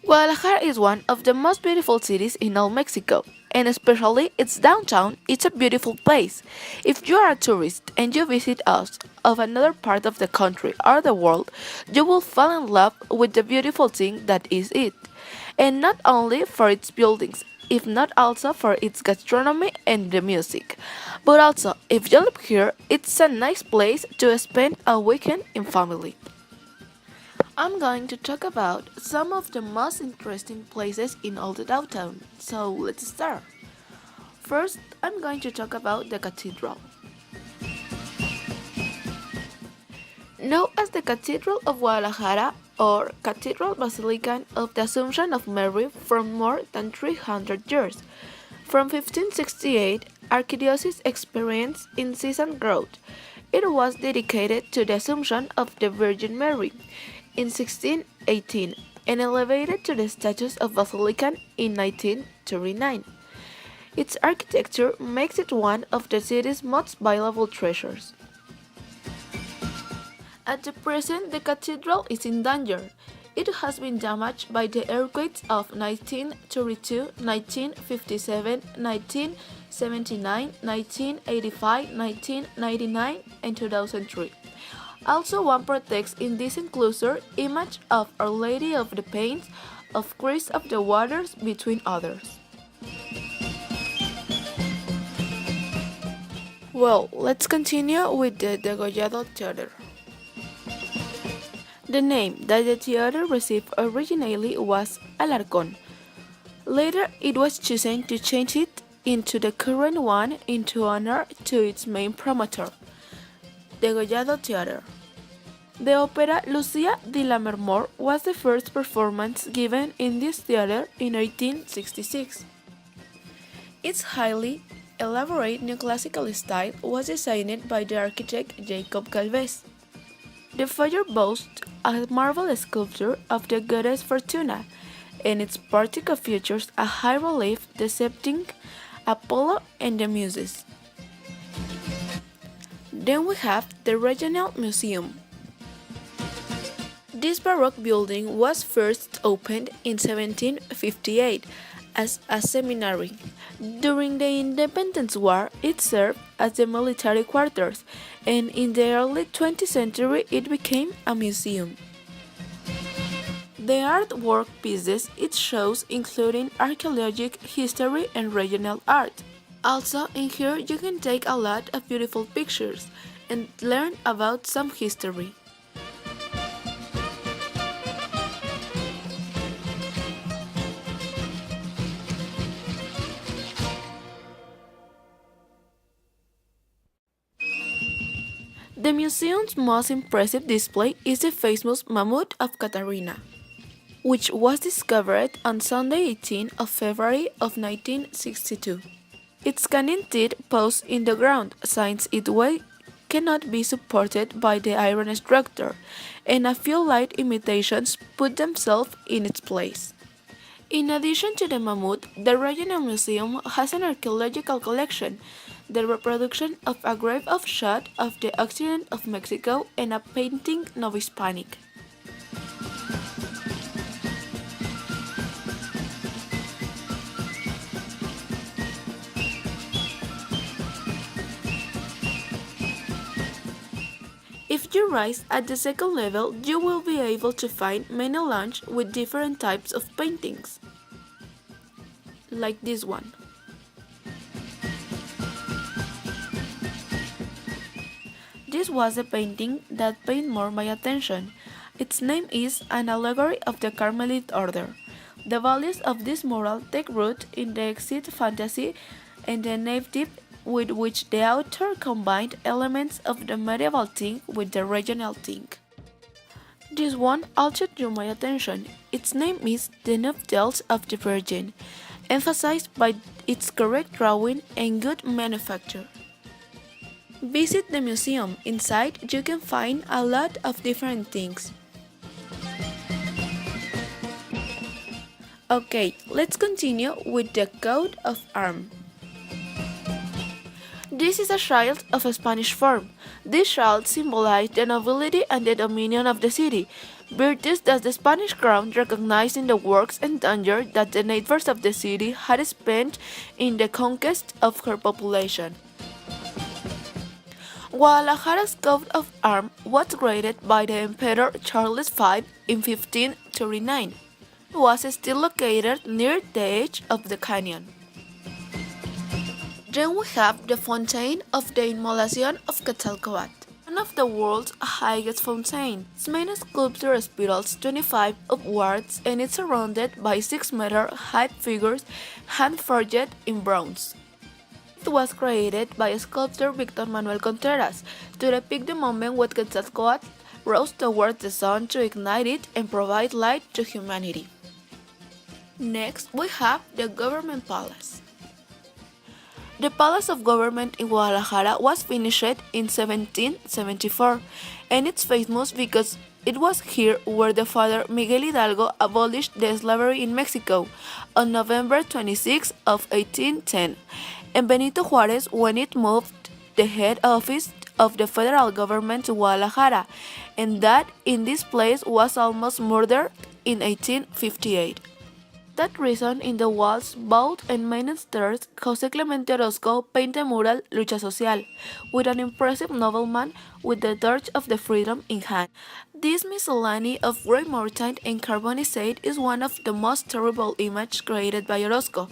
Guadalajara is one of the most beautiful cities in all Mexico, and especially its downtown. It's a beautiful place. If you are a tourist and you visit us of another part of the country or the world, you will fall in love with the beautiful thing that is it. And not only for its buildings, if not also for its gastronomy and the music. But also, if you live here, it's a nice place to spend a weekend in family. I'm going to talk about some of the most interesting places in all the downtown, so let's start. First, I'm going to talk about the cathedral. Known as the Cathedral of Guadalajara or Cathedral Basilica of the Assumption of Mary for more than 300 years. From 1568, Archdiocese experienced incessant growth. It was dedicated to the Assumption of the Virgin Mary in 1618 and elevated to the status of Basilica in 1939. Its architecture makes it one of the city's most valuable treasures. At the present, the cathedral is in danger. It has been damaged by the earthquakes of 1932, 1957, 1979, 1985, 1999, and 2003. Also, one protects in this enclosure image of Our Lady of the Pains of Christ of the Waters between others. Well, let's continue with the Degollado Theater. The name that the theater received originally was Alarcón. Later, it was chosen to change it into the current one into honor to its main promoter, Degollado Theater. The opera Lucia di Lammermoor was the first performance given in this theater in 1866. Its highly elaborate neoclassical style was designed by the architect Jacob Galvez. The fire boasts a marble sculpture of the goddess Fortuna, and its portico features a high relief depicting Apollo and the Muses. Then we have the Regional Museum. This Baroque building was first opened in 1758 as a seminary. During the Independence War, it served as the military quarters, and in the early 20th century it became a museum. The artwork pieces it shows including archaeologic, history, and regional art. Also, in here you can take a lot of beautiful pictures and learn about some history. The museum's most impressive display is the famous mammoth of Catarina, which was discovered on Sunday 18 of February of 1962. Its canine teeth pose in the ground since its weight cannot be supported by the iron structure, and a few light imitations put themselves in its place. In addition to the mammoth, the Regional Museum has an archaeological collection, the reproduction of a grave of shot of the occident of Mexico, and a painting Novohispanic. If you rise at the second level, you will be able to find many lounges with different types of paintings, like this one. This was a painting that paid more my attention. Its name is An Allegory of the Carmelite Order. The values of this mural take root in the exit fantasy and the naivety with which the author combined elements of the medieval theme with the regional theme. This one also drew my attention. Its name is The Nuptials of the Virgin, emphasized by its correct drawing and good manufacture. Visit the museum. Inside, you can find a lot of different things. Okay, let's continue with the coat of arms. This is a shield of a Spanish form. This shield symbolized the nobility and the dominion of the city, virtues that the Spanish crown recognized in the works and danger that the neighbors of the city had spent in the conquest of her population. Guadalajara's coat of arms was created by the Emperor Charles V in 1539. It was still located near the edge of the canyon. Then we have the Fountain of the Inmolación of Quetzalcoatl, one of the world's highest fountains. Its main sculpture spirals 25 upwards and is surrounded by 6-meter high figures hand-forged in bronze. It was created by sculptor Victor Manuel Contreras to depict the moment when Quetzalcoatl rose towards the sun to ignite it and provide light to humanity. Next, we have the Government Palace. The Palace of Government in Guadalajara was finished in 1774, and it's famous because it was here where the father Miguel Hidalgo abolished the slavery in Mexico on November 26 of 1810, and Benito Juárez when it moved the head office of the federal government to Guadalajara, and that in this place was almost murdered in 1858. That reason in the walls, vault and main stairs, José Clemente Orozco painted a mural Lucha Social, with an impressive nobleman with the torch of the freedom in hand. This miscellany of grey mortise and carbonisate is one of the most terrible images created by Orozco,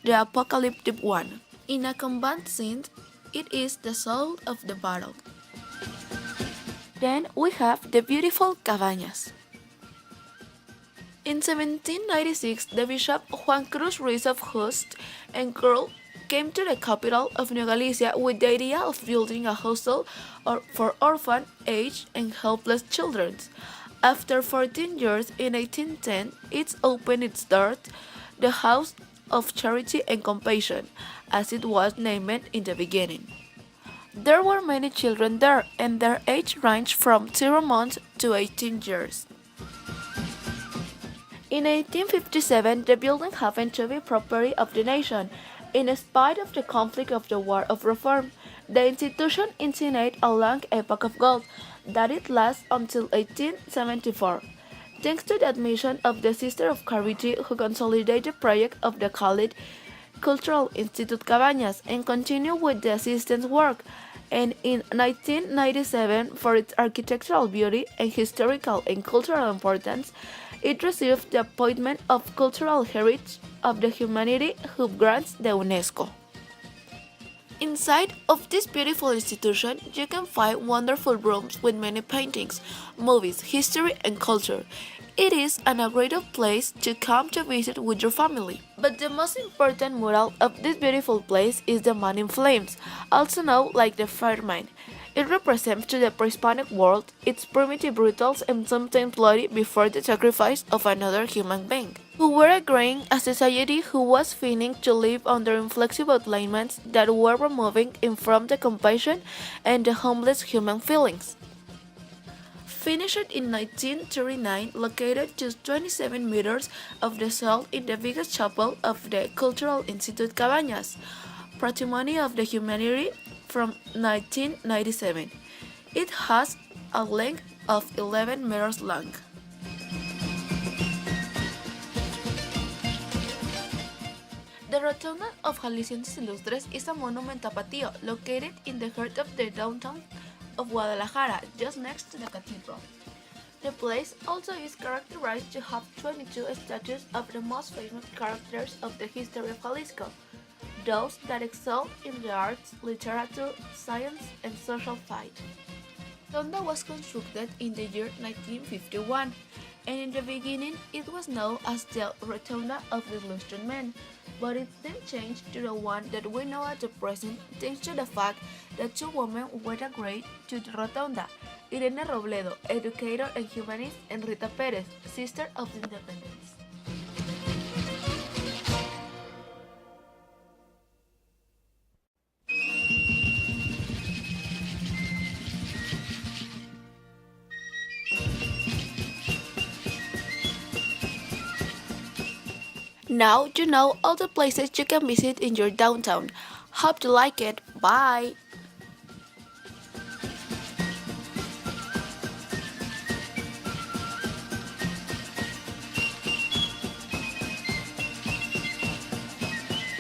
the apocalyptic one. In a combat scene, it is the soul of the battle. Then we have the beautiful cabañas. In 1796, the Bishop Juan Cruz Ruiz of Just and Curl came to the capital of New Galicia with the idea of building a hostel for orphan, aged, and helpless children. After 14 years, in 1810, it opened its doors, the House of Charity and Compassion, as it was named in the beginning. There were many children there, and their age ranged from 0 months to 18 years. In 1857, the building happened to be property of the nation. In spite of the conflict of the War of Reform, the institution initiated a long epoch of growth that it lasts until 1874. Thanks to the admission of the Sister of Charity who consolidated the project of the called Cultural Institute Cabañas and continued with the assistance work, and in 1997, for its architectural beauty and historical and cultural importance, it received the appointment of Cultural Heritage of the Humanity who grants the UNESCO. Inside of this beautiful institution, you can find wonderful rooms with many paintings, movies, history, and culture. It is an agreeable place to come to visit with your family. But the most important mural of this beautiful place is the Man in Flames, also known like the Fireman. It represents to the pre-Hispanic world its primitive rituals and sometimes bloody before the sacrifice of another human being, who were agreeing a society who was fiending to live under inflexible alignments that were removing in from the compassion and the homeless human feelings. Finished in 1939, located just 27 meters of the soil in the biggest chapel of the Cultural Institute Cabañas, Patrimony of the Humanity from 1997. It has a length of 11 meters long. The Rotunda of Jaliscienses Ilustres is a monument tapatio located in the heart of the downtown of Guadalajara, just next to the cathedral. The place also is characterized to have 22 statues of the most famous characters of the history of Jalisco, those that excelled in the arts, literature, science, and social fight. Rotunda was constructed in the year 1951, and in the beginning it was known as the Rotunda of the Illustrious Men, but it then changed to the one that we know at the present thanks to the fact that two women were agreed to the Rotunda, Irene Robledo, educator and humanist, and Rita Perez, sister of the independence. Now you know all the places you can visit in your downtown. Hope you like it. Bye!